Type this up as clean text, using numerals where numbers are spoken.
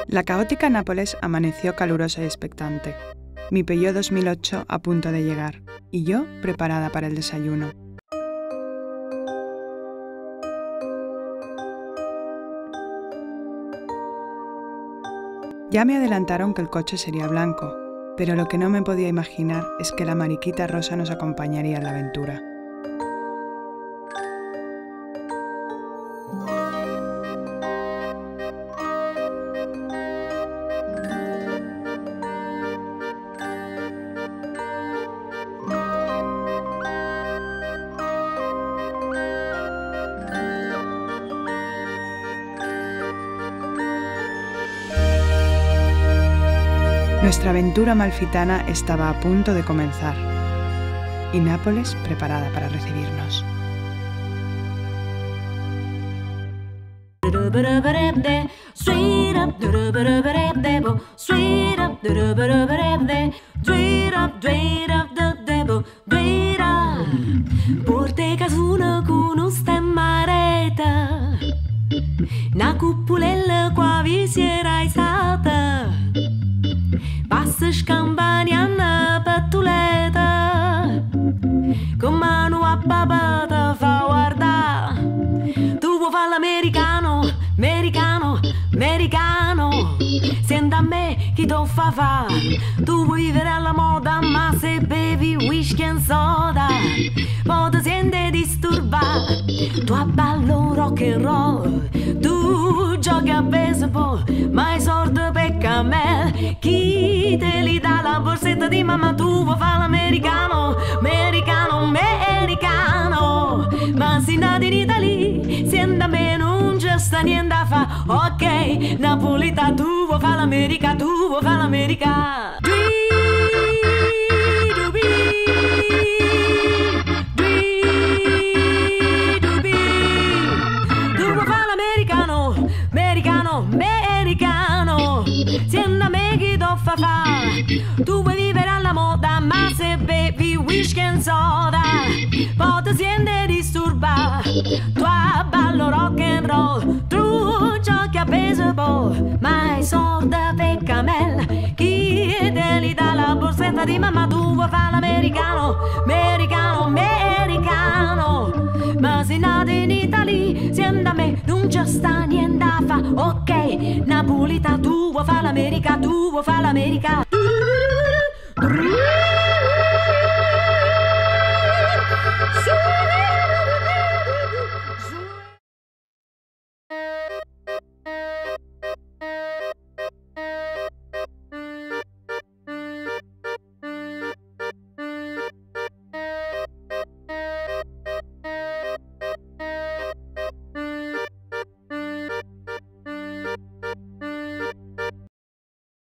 La caótica Nápoles amaneció calurosa y expectante. Mi Peugeot 2008 a punto de llegar, y yo preparada para el desayuno. Ya me adelantaron que el coche sería blanco, pero lo que no me podía imaginar es que la mariquita rosa nos acompañaría en la aventura. Nuestra aventura amalfitana estaba a punto de comenzar, y Nápoles preparada para recibirnos. Porte casuna con un stemmareta, na cupulella qua vi si era isata. Passa scampaniana pattuleta, con mano a babata fa guardare. Tu vuoi fare l'americano, americano, americano. Senta a me chi t'o fa. Tu vuoi vivere alla moda, ma se bevi whisky e soda, poi ti senti disturbato. Tu abballo rock and roll, tu giochi a baseball, ma i soldi per camel. Chi te li dà la borsetta di mamma? Tu vuoi fare l'americano, americano, americano. Ma se nati in Italia, senta a me non c'è sta niente a fa. Ok, Napolita, tu vuoi fare l'America, tu vuoi fare l'America. Americano, senta me chi t'o fa. Tu vuoi vivere alla moda, ma se bevi whisky e soda, poi ti senti disturbato. Tu ballo rock and roll, tu giochi a baseball, ma i soldi per camel. Chi te li dà la borsetta di mamma? Tu vuoi fare l'americano, americano, americano. Ma se nati in Italia, senta me non c'è sta niente a fa. Ok, Napolita, tu vuoi fare l'America, tu vuoi fare l'America.